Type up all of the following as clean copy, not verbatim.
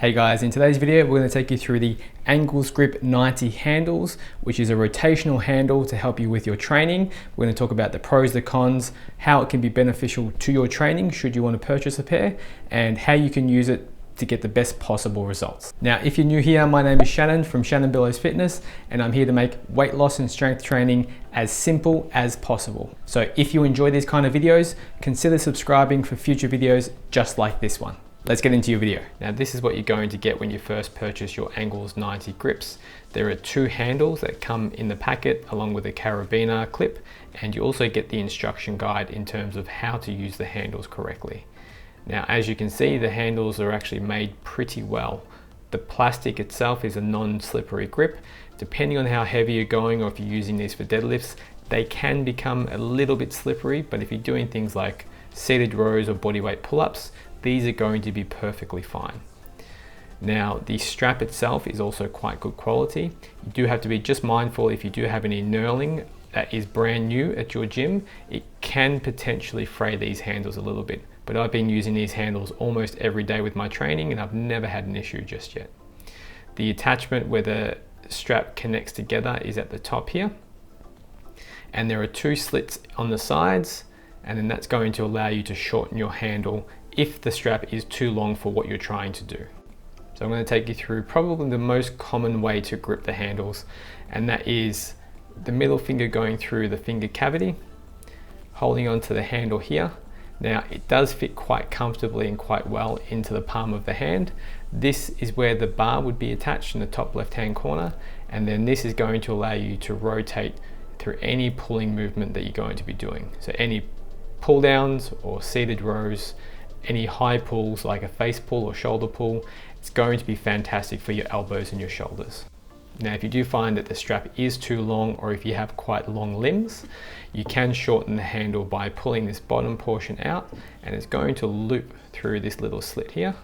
Hey guys, in today's video we're going to take you through the Angles Grip 90 handles, which is a rotational handle to help you with your training. We're going to talk about the pros, the cons, how it can be beneficial to your training should you want to purchase a pair, and how you can use it to get the best possible results. Now, if you're new here, my name is Shannon from Shannon Billows Fitness, and I'm here to make weight loss and strength training as simple as possible. So if you enjoy these kind of videos, consider subscribing for future videos just like this one. Let's get into your video. Now, this is what you're going to get when you first purchase your Angles 90 grips. There are two handles that come in the packet along with a carabiner clip, and you also get the instruction guide in terms of how to use the handles correctly. Now, as you can see, the handles are actually made pretty well. The plastic itself is a non-slippery grip. Depending on how heavy you're going or if you're using these for deadlifts, they can become a little bit slippery, but if you're doing things like seated rows or bodyweight pull-ups, these are going to be perfectly fine. Now, the strap itself is also quite good quality. You do have to be just mindful if you do have any knurling that is brand new at your gym, it can potentially fray these handles a little bit. But I've been using these handles almost every day with my training and I've never had an issue just yet. The attachment where the strap connects together is at the top here. And there are two slits on the sides, and then that's going to allow you to shorten your handle if the strap is too long for what you're trying to do. So I'm going to take you through probably the most common way to grip the handles, and that is the middle finger going through the finger cavity, holding onto the handle here. Now, it does fit quite comfortably and quite well into the palm of the hand. This is where the bar would be attached in the top left-hand corner, and then this is going to allow you to rotate through any pulling movement that you're going to be doing. So any pull downs or seated rows, any high pulls like a face pull or shoulder pull, it's going to be fantastic for your elbows and your shoulders. Now, if you do find that the strap is too long, or if you have quite long limbs, you can shorten the handle by pulling this bottom portion out, and it's going to loop through this little slit here,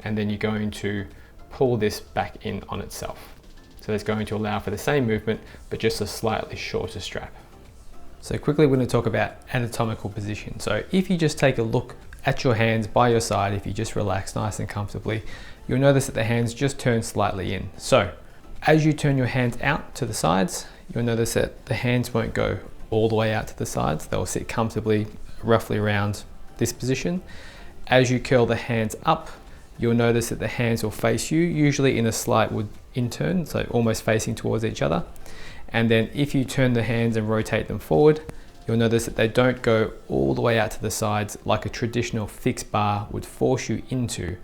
and then you're going to pull this back in on itself. So it's going to allow for the same movement, but just a slightly shorter strap. So quickly, we're going to talk about anatomical position. So if you just take a look at your hands by your side, if you just relax nice and comfortably, you'll notice that the hands just turn slightly in. So as you turn your hands out to the sides, you'll notice that the hands won't go all the way out to the sides. They'll sit comfortably roughly around this position. As you curl the hands up, you'll notice that the hands will face you, usually in a slight in-turn, so almost facing towards each other. And then if you turn the hands and rotate them forward, you'll notice that they don't go all the way out to the sides like a traditional fixed bar would force you into.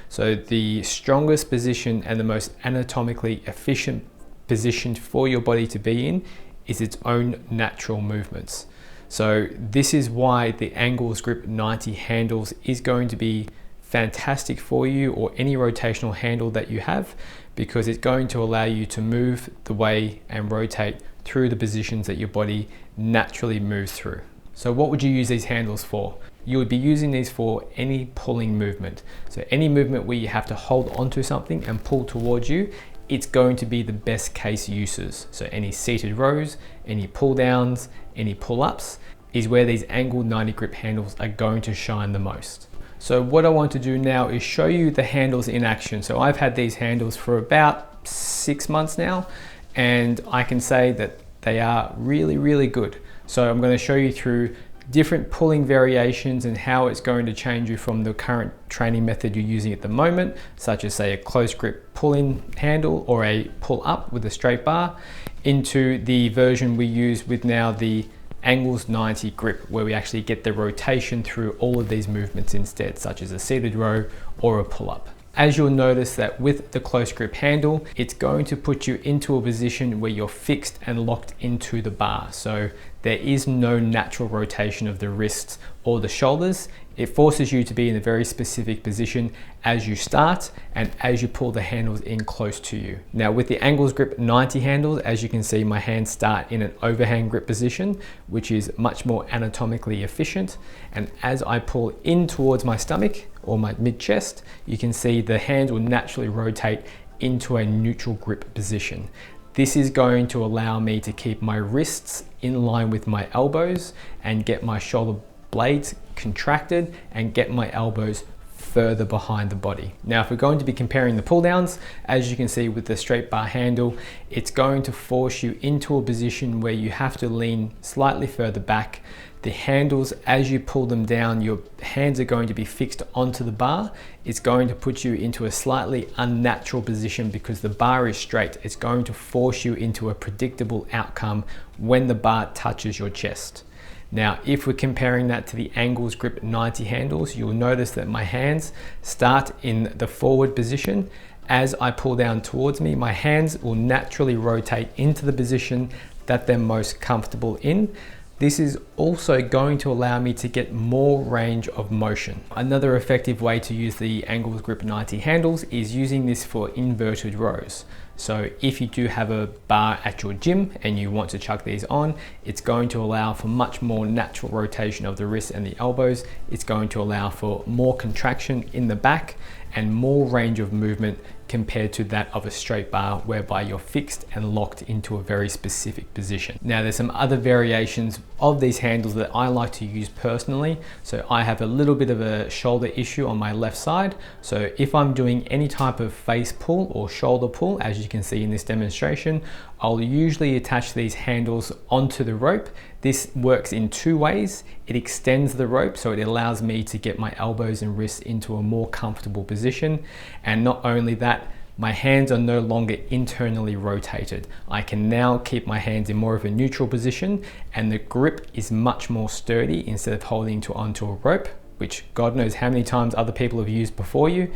So the strongest position and the most anatomically efficient position for your body to be in is its own natural movements. So this is why the Angles Grip 90 handles is going to be fantastic for you, or any rotational handle that you have, because it's going to allow you to move the way and rotate through the positions that your body naturally moves through. So what would you use these handles for? You would be using these for any pulling movement. So any movement where you have to hold onto something and pull towards you, it's going to be the best case uses. So any seated rows, any pull downs, any pull-ups is where these Angle 90 grip handles are going to shine the most. So what I want to do now is show you the handles in action. So I've had these handles for about 6 months now, and I can say that they are really, really good. So I'm going to show you through different pulling variations and how it's going to change you from the current training method you're using at the moment, such as say a close grip pull-in handle or a pull-up with a straight bar, into the version we use with now the Angles 90 grip, where we actually get the rotation through all of these movements instead, such as a seated row or a pull-up. As you'll notice that with the close grip handle, it's going to put you into a position where you're fixed and locked into the bar. So there is no natural rotation of the wrists or the shoulders. It forces you to be in a very specific position as you start and as you pull the handles in close to you. Now, with the Angles Grip 90 handles, as you can see, my hands start in an overhand grip position, which is much more anatomically efficient. And as I pull in towards my stomach or my mid-chest, you can see the hands will naturally rotate into a neutral grip position. This is going to allow me to keep my wrists in line with my elbows and get my shoulder blades contracted and get my elbows further behind the body. Now, if we're going to be comparing the pull downs, as you can see with the straight bar handle, it's going to force you into a position where you have to lean slightly further back. The handles, as you pull them down, your hands are going to be fixed onto the bar. It's going to put you into a slightly unnatural position because the bar is straight. It's going to force you into a predictable outcome when the bar touches your chest. Now, if we're comparing that to the Angles Grip 90 handles, you'll notice that my hands start in the forward position. As I pull down towards me, my hands will naturally rotate into the position that they're most comfortable in. This is also going to allow me to get more range of motion. Another effective way to use the Angles Grip 90 handles is using this for inverted rows. So if you do have a bar at your gym and you want to chuck these on, it's going to allow for much more natural rotation of the wrists and the elbows. It's going to allow for more contraction in the back and more range of movement compared to that of a straight bar, whereby you're fixed and locked into a very specific position. Now, there's some other variations of these handles that I like to use personally. So I have a little bit of a shoulder issue on my left side. So if I'm doing any type of face pull or shoulder pull, as you can see in this demonstration, I'll usually attach these handles onto the rope. This works in two ways. It extends the rope, so it allows me to get my elbows and wrists into a more comfortable position. And not only that, my hands are no longer internally rotated. I can now keep my hands in more of a neutral position, and the grip is much more sturdy instead of holding onto a rope, which God knows how many times other people have used before you.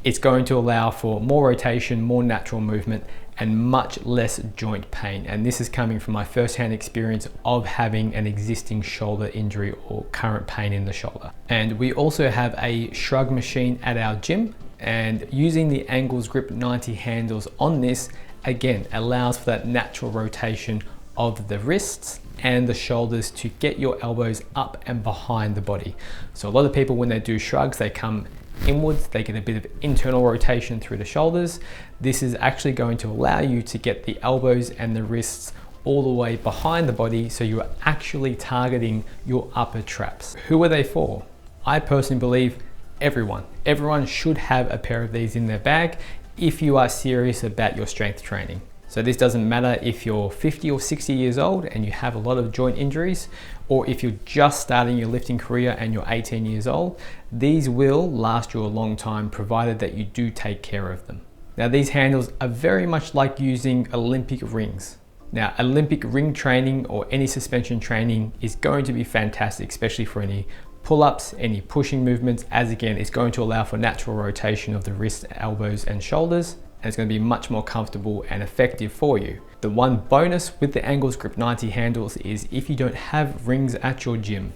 It's going to allow for more rotation, more natural movement, and much less joint pain. And this is coming from my first-hand experience of having an existing shoulder injury or current pain in the shoulder. And we also have a shrug machine at our gym, and using the Angles Grip 90 handles on this, again, allows for that natural rotation of the wrists and the shoulders to get your elbows up and behind the body. So a lot of people, when they do shrugs, they come inwards, they get a bit of internal rotation through the shoulders. This is actually going to allow you to get the elbows and the wrists all the way behind the body, so you're actually targeting your upper traps. Who are they for? I personally believe everyone. Everyone should have a pair of these in their bag if you are serious about your strength training. So this doesn't matter if you're 50 or 60 years old and you have a lot of joint injuries, or if you're just starting your lifting career and you're 18 years old. These will last you a long time, provided that you do take care of them. Now, these handles are very much like using Olympic rings. Now, Olympic ring training or any suspension training is going to be fantastic, especially for any pull-ups, any pushing movements, as again, it's going to allow for natural rotation of the wrists, elbows, and shoulders. And it's going to be much more comfortable and effective for you. The one bonus with the Angles Grip 90 handles is if you don't have rings at your gym,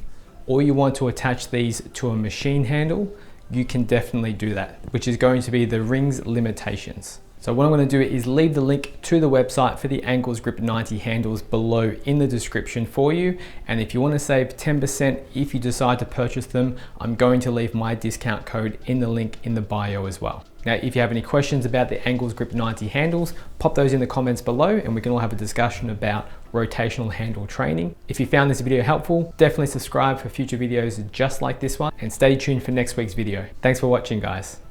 or you want to attach these to a machine handle, you can definitely do that, which is going to be the rings limitations. So what I'm going to do is leave the link to the website for the Angles Grip 90 handles below in the description for you. And if you want to save 10% if you decide to purchase them, I'm going to leave my discount code in the link in the bio as well. Now, if you have any questions about the Angles Grip 90 handles, pop those in the comments below and we can all have a discussion about rotational handle training. If you found this video helpful, definitely subscribe for future videos just like this one, and stay tuned for next week's video. Thanks for watching, guys.